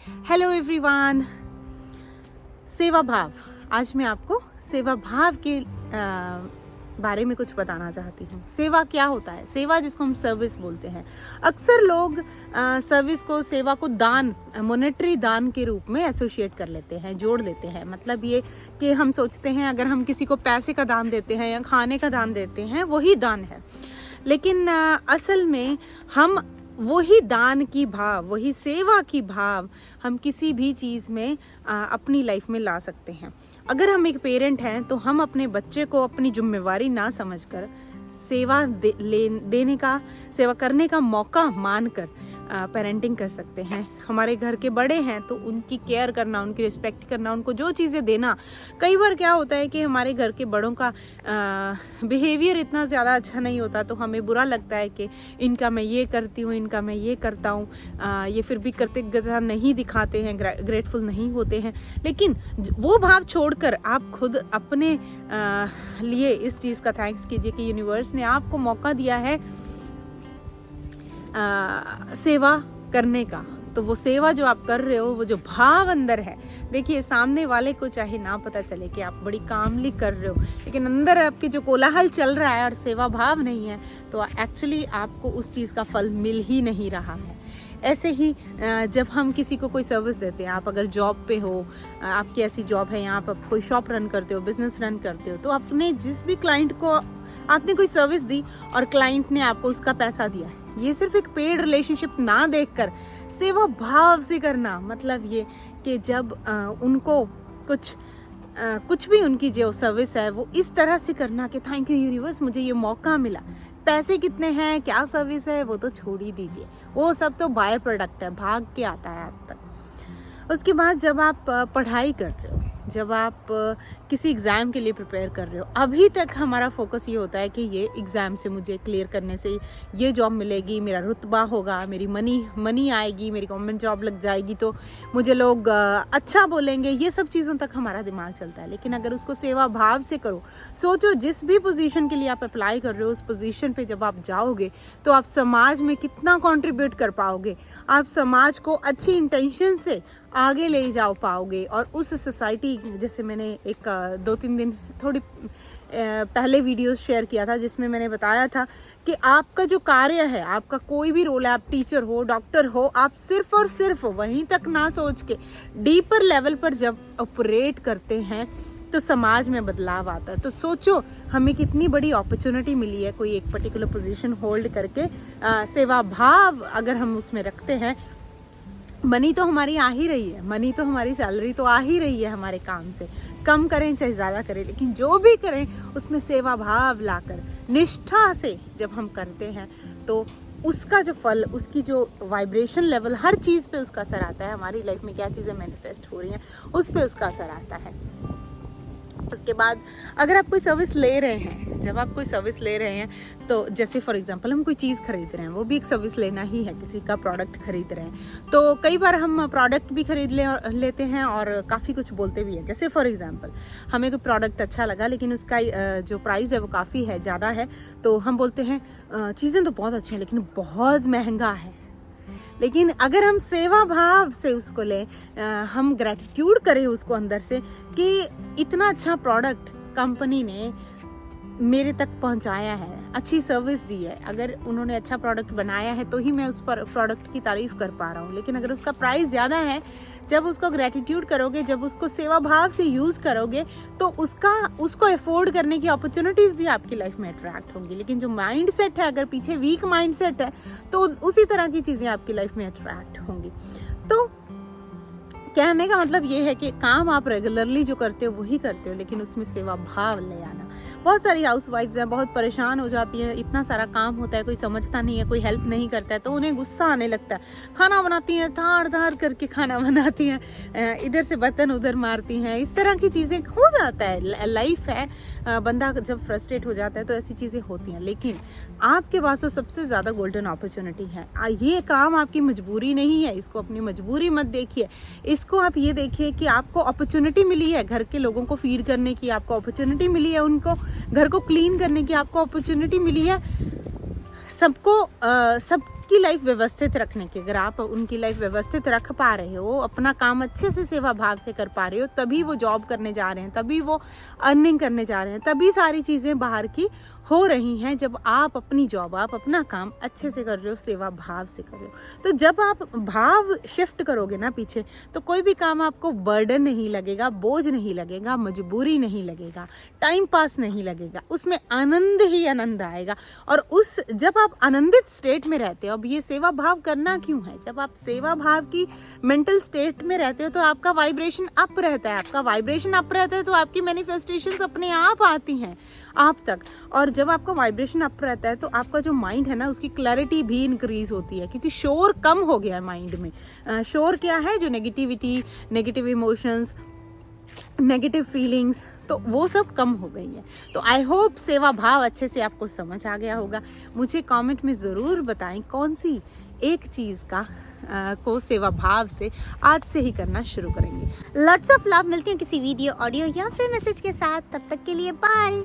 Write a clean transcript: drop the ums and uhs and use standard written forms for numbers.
Hello everyone. सेवा भाव, आज मैं आपको सेवा भाव के बारे में कुछ बताना चाहती हूँ। सेवा क्या होता है? सेवा जिसको हम सर्विस बोलते हैं। अक्सर लोग सर्विस को, सेवा को दान, मॉनेटरी दान के रूप में एसोसिएट कर लेते हैं, जोड़ लेते हैं। मतलब ये कि हम सोचते हैं अगर हम किसी को पैसे का दान देते हैं या खाने का दान देते हैं वही दान है, लेकिन असल में हम वही दान की भाव, वही सेवा की भाव हम किसी भी चीज़ में अपनी लाइफ में ला सकते हैं। अगर हम एक पेरेंट हैं तो हम अपने बच्चे को अपनी जिम्मेवारी ना समझकर सेवा देने का, सेवा करने का मौका मानकर पेरेंटिंग कर सकते हैं। हमारे घर के बड़े हैं तो उनकी केयर करना, उनकी रिस्पेक्ट करना, उनको जो चीज़ें देना। कई बार क्या होता है कि हमारे घर के बड़ों का बिहेवियर इतना ज़्यादा अच्छा नहीं होता तो हमें बुरा लगता है कि इनका मैं ये करती हूँ, इनका मैं ये करता हूँ, ये फिर भी कृतज्ञता नहीं दिखाते हैं, ग्रेटफुल नहीं होते हैं। लेकिन वो भाव छोड़कर आप खुद अपने लिए इस चीज़ का थैंक्स कीजिए कि यूनिवर्स ने आपको मौका दिया है सेवा करने का। तो वो सेवा जो आप कर रहे हो, वो जो भाव अंदर है, देखिए सामने वाले को चाहे ना पता चले कि आप बड़ी कामली कर रहे हो, लेकिन अंदर आपके जो कोलाहल चल रहा है और सेवा भाव नहीं है तो एक्चुअली आपको उस चीज़ का फल मिल ही नहीं रहा है। ऐसे ही जब हम किसी को कोई सर्विस देते हैं, आप अगर जॉब पे हो, आपकी ऐसी जॉब है यहाँ पर, आप कोई शॉप रन करते हो, बिजनेस रन करते हो, तो आपने जिस भी क्लाइंट को आपने कोई सर्विस दी और क्लाइंट ने आपको उसका पैसा दिया है, ये सिर्फ एक पेड रिलेशनशिप ना देखकर सेवा भाव से करना। मतलब ये कि जब उनको कुछ भी उनकी जो सर्विस है वो इस तरह से करना कि थैंक यू यूनिवर्स, मुझे ये मौका मिला। पैसे कितने हैं, क्या सर्विस है, वो तो छोड़ ही दीजिए, वो सब तो बाय प्रोडक्ट है, भाग के आता है आप तक। उसके बाद जब आप पढ़ाई कर रहे हो, जब आप किसी एग्ज़ाम के लिए प्रिपेयर कर रहे हो, अभी तक हमारा फोकस ये होता है कि ये एग्ज़ाम से मुझे क्लियर करने से ये जॉब मिलेगी, मेरा रुतबा होगा, मेरी मनी आएगी, मेरी गवर्नमेंट जॉब लग जाएगी तो मुझे लोग अच्छा बोलेंगे। ये सब चीज़ों तक हमारा दिमाग चलता है। लेकिन अगर उसको सेवा भाव से करो, सोचो जिस भी पोजीशन के लिए आप अप्लाई कर रहे हो उस पोजीशन पे जब आप जाओगे तो आप समाज में कितना कंट्रीब्यूट कर पाओगे, आप समाज को अच्छी इंटेंशन से आगे ले जाओ पाओगे। और उस सोसाइटी, जैसे मैंने एक 2-3 दिन थोड़ी पहले वीडियोस शेयर किया था जिसमें मैंने बताया था कि आपका जो कार्य है, आपका कोई भी रोल है, आप टीचर हो, डॉक्टर हो, आप सिर्फ और सिर्फ वहीं तक ना सोच के डीपर लेवल पर जब ऑपरेट करते हैं तो समाज में बदलाव आता है। तो सोचो हमें कितनी बड़ी अपॉर्चुनिटी मिली है कोई एक पर्टिकुलर पोजीशन होल्ड करके। सेवा भाव अगर हम उसमें रखते हैं, मनी तो हमारी आ ही रही है, मनी तो हमारी सैलरी तो आ ही रही है हमारे काम से, कम करें चाहे ज़्यादा करें, लेकिन जो भी करें उसमें सेवा भाव लाकर निष्ठा से जब हम करते हैं तो उसका जो फल, उसकी जो वाइब्रेशन लेवल, हर चीज़ पे उसका असर आता है। हमारी लाइफ में क्या चीज़ें मैनिफेस्ट हो रही हैं उस पे उसका असर आता है। उसके बाद अगर आप कोई सर्विस ले रहे हैं, जब आप कोई सर्विस ले रहे हैं तो जैसे फॉर एग्जांपल हम कोई चीज़ खरीद रहे हैं, वो भी एक सर्विस लेना ही है, किसी का प्रोडक्ट खरीद रहे हैं। तो कई बार हम प्रोडक्ट भी खरीद लेते हैं और काफ़ी कुछ बोलते भी हैं। जैसे फॉर एग्जांपल हमें कोई प्रोडक्ट अच्छा लगा लेकिन उसका जो प्राइस है वो काफ़ी है, ज़्यादा है, तो हम बोलते हैं चीज़ें तो बहुत अच्छी हैं लेकिन बहुत महंगा है। लेकिन अगर हम सेवा भाव से उसको लें, हम ग्रेटिट्यूड करें उसको अंदर से कि इतना अच्छा प्रोडक्ट कंपनी ने मेरे तक पहुंचाया है, अच्छी सर्विस दी है, अगर उन्होंने अच्छा प्रोडक्ट बनाया है तो ही मैं उस पर प्रोडक्ट की तारीफ कर पा रहा हूँ। लेकिन अगर उसका प्राइस ज़्यादा है, जब उसको ग्रेटिट्यूड करोगे, जब उसको सेवा भाव से यूज़ करोगे तो उसको अफोर्ड करने की अपॉर्चुनिटीज़ भी आपकी लाइफ में अट्रैक्ट होंगी। लेकिन जो माइंड सेट है, अगर पीछे वीक माइंड सेट है तो उसी तरह की चीज़ें आपकी लाइफ में अट्रैक्ट होंगी। तो कहने का मतलब ये है कि काम आप रेगुलरली जो करते हो वही करते हो, लेकिन उसमें सेवा भाव ले आना। बहुत सारी हाउसवाइफ्स हैं, बहुत परेशान हो जाती हैं, इतना सारा काम होता है, कोई समझता नहीं है, कोई हेल्प नहीं करता है तो उन्हें गुस्सा आने लगता है। खाना बनाती हैं, धार धार करके खाना बनाती हैं, इधर से बर्तन उधर मारती हैं, इस तरह की चीज़ें हो जाता है। लाइफ है, बंदा जब फ्रस्ट्रेट हो जाता है तो ऐसी चीज़ें होती हैं। लेकिन आपके पास तो सबसे ज़्यादा गोल्डन अपॉर्चुनिटी है। ये काम आपकी मजबूरी नहीं है, इसको अपनी मजबूरी मत देखिए, इसको आप ये देखिए कि आपको अपॉर्चुनिटी मिली है घर के लोगों को फीड करने की, आपको अपॉर्चुनिटी मिली है उनको घर को क्लीन करने की, आपको अपॉर्चुनिटी मिली है सबको उनकी लाइफ व्यवस्थित रखने की, अगर आप उनकी लाइफ व्यवस्थित रख पा रहे हो, अपना काम अच्छे से सेवा भाव से कर पा रहे हो, तभी वो जॉब करने जा रहे हैं, तभी वो अर्निंग करने जा रहे हैं, तभी सारी चीज़ें बाहर की हो रही हैं। जब आप अपनी जॉब, आप अपना काम अच्छे से कर रहे हो, सेवा भाव से कर रहे हो, तो जब आप भाव शिफ्ट करोगे ना पीछे, तो कोई भी काम आपको बर्डन नहीं लगेगा, बोझ नहीं लगेगा, मजबूरी नहीं लगेगा, टाइम पास नहीं लगेगा, उसमें आनंद ही आनंद आएगा। और उस जब आप आनंदित स्टेट में रहते हो, अब ये सेवा भाव करना क्यों है, जब आप सेवा भाव की मेंटल स्टेट में रहते हो तो आपका वाइब्रेशन अप रहता है, आपका वाइब्रेशन अप रहता है तो आपकी मैनिफेस्टेशंस अपने आप आती हैं आप तक। और जब आपका वाइब्रेशन अप रहता है तो आपका जो माइंड है ना, उसकी क्लैरिटी भी इंक्रीज होती है, क्योंकि शोर कम हो गया है माइंड में। शोर क्या है, जो negativity, negative emotions, negative feelings, तो वो सब कम हो गई है। तो आई होप सेवा भाव अच्छे से आपको समझ आ गया होगा। मुझे कमेंट में ज़रूर बताएं कौन सी एक चीज़ का को सेवा भाव से आज से ही करना शुरू करेंगे। Lots of love. मिलती हूँ किसी वीडियो, ऑडियो या फिर मैसेज के साथ। तब तक के लिए बाय।